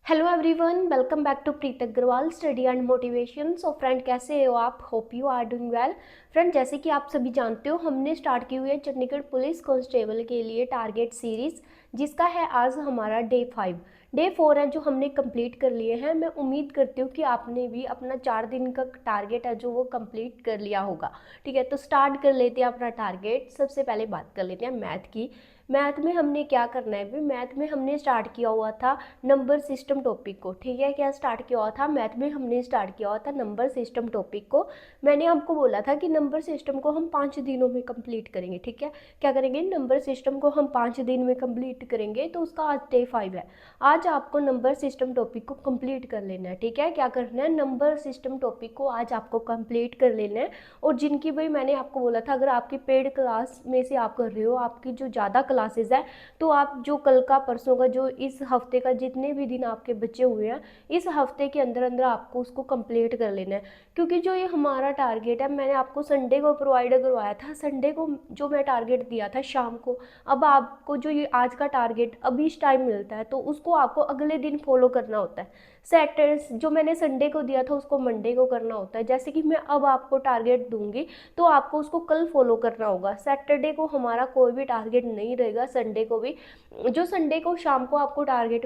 Hello everyone, welcome back to Preet Agrawal study and motivation. So friend, कैसे हो आप? Hope you are doing well. Friend, जैसे कि आप सभी जानते हो, हमने स्टार्ट की हुई है चंडीगढ़ पुलिस कांस्टेबल के लिए टारगेट सीरीज़, जिसका है आज हमारा डे 5। डे 4 है जो हमने कंप्लीट कर लिए हैं। मैं उम्मीद करती हूँ कि आपने भी अपना 4 दिन का टारगेट है जो वो कंप्लीट कर लिया होगा। ठीक है, तो स्टार्ट कर लेते हैं अपना टारगेट। सबसे पहले बात कर लेते हैं मैथ की। मैथ में हमने क्या करना है? भी मैथ में हमने स्टार्ट किया हुआ था नंबर सिस्टम टॉपिक को। ठीक है, क्या स्टार्ट किया हुआ था? मैथ में हमने स्टार्ट किया हुआ था नंबर सिस्टम टॉपिक को। मैंने आपको बोला था कि नंबर सिस्टम को हम 5 दिनों में कंप्लीट करेंगे। ठीक है, क्या करेंगे? नंबर सिस्टम को हम 5 दिन में कंप्लीट करेंगे। तो उसका आज डे 5 है। आज आपको नंबर सिस्टम टॉपिक को कंप्लीट कर लेना है। ठीक है, क्या करना है? नंबर सिस्टम टॉपिक को आज आपको कंप्लीट कर लेना है। और जिनकी भाई मैंने आपको बोला था, अगर आपकी पेड क्लास में से आप कर रहे हो, आपकी जो ज़्यादा क्लासेस है, तो आप जो कल का, परसों का, जो इस हफ्ते का जितने भी दिन आपके बचे हुए हैं, इस हफ्ते के अंदर अंदर आपको उसको कंप्लीट कर लेना है। क्योंकि जो ये हमारा टारगेट है, मैंने आपको संडे को प्रोवाइड करवाया था। संडे को जो मैं टारगेट दिया था शाम को, अब आपको जो ये आज का टारगेट अभी इस टाइम मिलता है, तो उसको आपको अगले दिन फॉलो करना होता है। सैटरडे जो मैंने संडे को दिया था उसको मंडे को करना होता है। जैसे कि मैं अब आपको टारगेट दूंगी तो आपको उसको कल फॉलो करना होगा। सैटरडे को हमारा कोई भी टारगेट नहीं रहेगा, संडे को भी। जो संडे को शाम को आपको टारगेट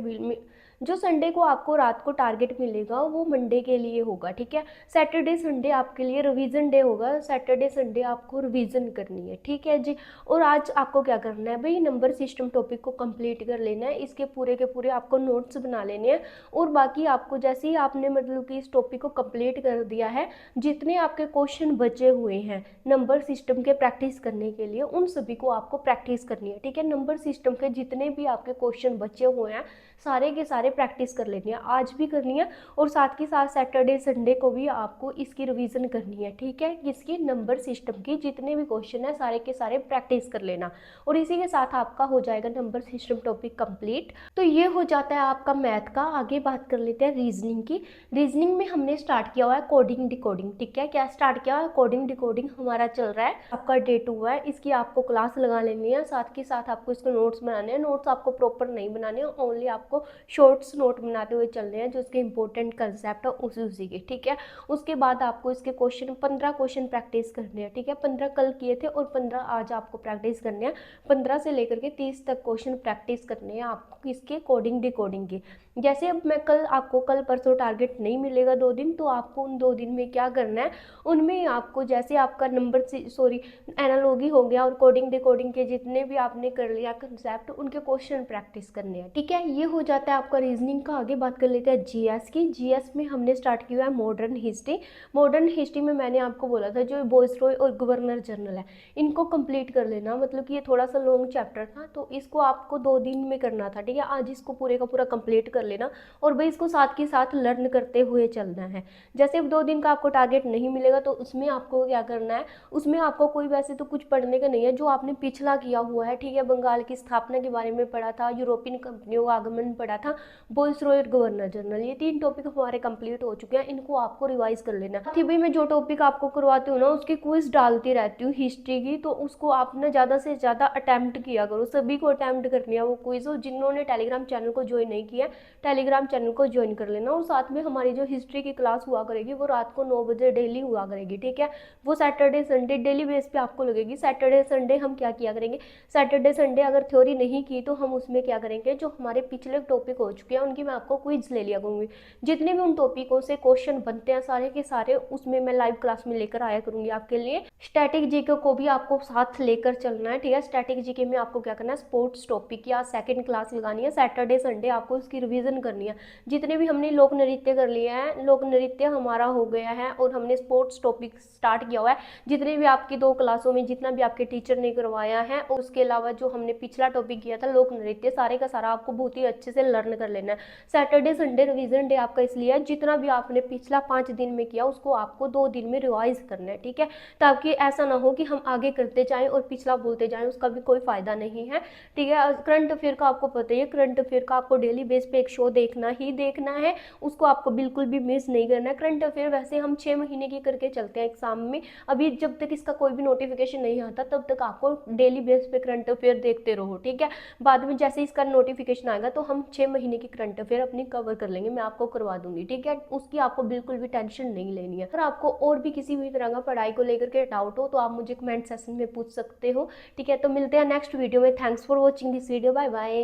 जो संडे को आपको रात को टारगेट मिलेगा वो मंडे के लिए होगा। ठीक है, सैटरडे संडे आपके लिए रिवीजन डे होगा। सैटरडे संडे आपको रिवीजन करनी है। ठीक है जी। और आज आपको क्या करना है भाई? नंबर सिस्टम टॉपिक को कंप्लीट कर लेना है। इसके पूरे के पूरे आपको नोट्स बना लेने हैं। और बाकी आपको जैसे ही आपने मतलब कि इस टॉपिक को कंप्लीट कर दिया है, जितने आपके क्वेश्चन बचे हुए हैं नंबर सिस्टम के प्रैक्टिस करने के लिए, उन सभी को आपको प्रैक्टिस करनी है। ठीक है, नंबर सिस्टम के जितने भी आपके क्वेश्चन बचे हुए हैं सारे के सारे प्रैक्टिस कर लेनी है, आज भी करनी है। और साथ के साथ सैटरडे संडे को भी आपको इसकी रिवीजन करनी है। ठीक है, इसकी नंबर सिस्टम की जितने भी क्वेश्चन है सारे के सारे प्रैक्टिस कर लेना। और इसी के साथ आपका हो जाएगा नंबर सिस्टम टॉपिक कंप्लीट। तो ये हो जाता है आपका मैथ का। आगे बात कर लेते हैं रीजनिंग की। रीजनिंग में हमने स्टार्ट किया हुआ है कोडिंग डिकोडिंग। ठीक है, क्या स्टार्ट किया? कोडिंग डिकोडिंग हमारा चल रहा है। आपका डे 2 है। इसकी आपको क्लास लगा लेनी है। साथ के साथ आपको इसके नोट्स बनाने हैं। नोट्स आपको प्रॉपर नहीं बनाने हैं, ओनली आपको शॉर्ट्स नोट बनाते हुए चलने हैं, जो इसके इंपॉर्टेंट कंसेप्ट है उसी के। ठीक है, उसके बाद आपको इसके क्वेश्चन 15 क्वेश्चन प्रैक्टिस करने हैं। ठीक है, 15 कल किए थे और 15 आज आपको प्रैक्टिस करने हैं। 15 से लेकर के 30 तक क्वेश्चन प्रैक्टिस करने हैं आपको किसके? कोडिंग डिकोडिंग के। जैसे अब मैं कल आपको, कल परसों टारगेट नहीं मिलेगा 2 दिन, तो आपको उन 2 दिन में क्या करना है? उनमें आपको जैसे आपका नंबर सॉरी एनालॉजी हो गया और कोडिंग डिकोडिंग के जितने भी आपने कर लिया कंसेप्ट, उनके क्वेश्चन प्रैक्टिस करने हैं। ठीक है, ये हो जाता है आपका रीजनिंग का। आगे बात कर लेते हैं जीएस की। जीएस में हमने स्टार्ट किया है मॉडर्न हिस्ट्री। मॉडर्न हिस्ट्री में मैंने आपको बोला था जो वॉइसरॉय और गवर्नर जनरल है, इनको कंप्लीट कर लेना। मतलब कि ये थोड़ा सा लॉन्ग चैप्टर था, तो इसको आपको 2 दिन में करना था। ठीक है, आज इसको पूरे का पूरा कंप्लीट कर लेना और भाई इसको साथ के साथ लर्न करते हुए चलना है। जैसे अब 2 दिन का आपको टारगेट नहीं मिलेगा, तो उसमें आपको क्या करना है? उसमें आपको कोई वैसे तो कुछ पढ़ने का नहीं है, जो आपने पिछला किया हुआ है। ठीक है, बंगाल की स्थापना के बारे में पढ़ा था, यूरोपियन कंपनियों का आगमन पढ़ा था, वॉइसरॉय और गवर्नर जनरल, ये 3 टॉपिक हमारे कंप्लीट हो चुके हैं। इनको आपको रिवाइज कर लेना। साथ ही भाई मैं जो टॉपिक आपको करवाती हूँ ना, उसकी क्विज डालती रहती हूँ हिस्ट्री की, तो उसको आप ना ज़्यादा से ज़्यादा अटैम्प्ट किया करो। सभी को अटैम्प्ट करनी है वो क्विज। और जिन्होंने टेलीग्राम चैनल को ज्वाइन नहीं किया, टेलीग्राम चैनल को ज्वाइन कर लेना। और साथ में हमारी जो हिस्ट्री की क्लास हुआ करेगी वो रात को 9 बजे डेली हुआ करेगी। ठीक है, वो सैटरडे संडे डेली बेस पे आपको लगेगी। सैटरडे संडे हम क्या किया करेंगे? सैटरडे संडे अगर थ्योरी नहीं की तो हम उसमें क्या करेंगे? जो हमारे पिछले टॉपिक हो चुके हैं उनकी मैं आपको क्विज ले लिया करूँगी। जितने भी उन टॉपिकों से क्वेश्चन बनते हैं सारे के सारे उसमें मैं लाइव क्लास में लेकर आया करूँगी आपके लिए। स्टैटिक जीके को भी आपको साथ लेकर चलना है। ठीक है, स्टैटिक जीके में आपको क्या करना है? स्पोर्ट्स टॉपिक या सेकंड क्लास लगानी है। सैटरडे संडे आपको इसकी रिवीजन करनी है। जितने भी हमने लोक नृत्य कर लिए हैं, लोक नृत्य हमारा हो गया है और हमने स्पोर्ट्स टॉपिक स्टार्ट किया हुआ है। जितने भी आपकी 2 क्लासों में जितना भी आपके टीचर ने करवाया है, और उसके अलावा जो हमने पिछला टॉपिक किया था लोक नृत्य, सारे का सारा आपको बहुत ही अच्छे से लर्न कर लेना है। सैटरडे संडे रिवीजन डे आपका इसलिए है, जितना भी आपने पिछला 5 दिन में किया उसको आपको 2 दिन में रिवाइज करना है। ठीक है, ताकि ऐसा ना हो कि हम आगे करते जाएं और पिछला बोलते जाएं, उसका भी कोई फायदा नहीं है। ठीक है, करंट अफेयर का आपको पता ही है, करंट अफेयर का आपको डेली बेस पे एक शो देखना ही देखना है, उसको आपको बिल्कुल भी मिस नहीं करना है। करंट अफेयर वैसे हम 6 महीने की करके चलते हैं एग्जाम में। अभी जब तक इसका कोई भी नोटिफिकेशन नहीं आता तब तक आपको डेली बेस पे करंट अफेयर देखते रहो। ठीक है, बाद में जैसे इसका नोटिफिकेशन आएगा तो हम 6 महीने के करंट अफेयर अपनी कवर कर लेंगे, मैं आपको करवा दूंगी, ठीक है। उसकी आपको बिल्कुल भी टेंशन नहीं लेनी है। अगर आपको और भी किसी भी तरह का पढ़ाई को लेकर के डाउट हो तो आप मुझे कमेंट सेक्शन में पूछ सकते हो, ठीक है। तो मिलते हैं नेक्स्ट वीडियो में। Thanks for watching this video, bye bye.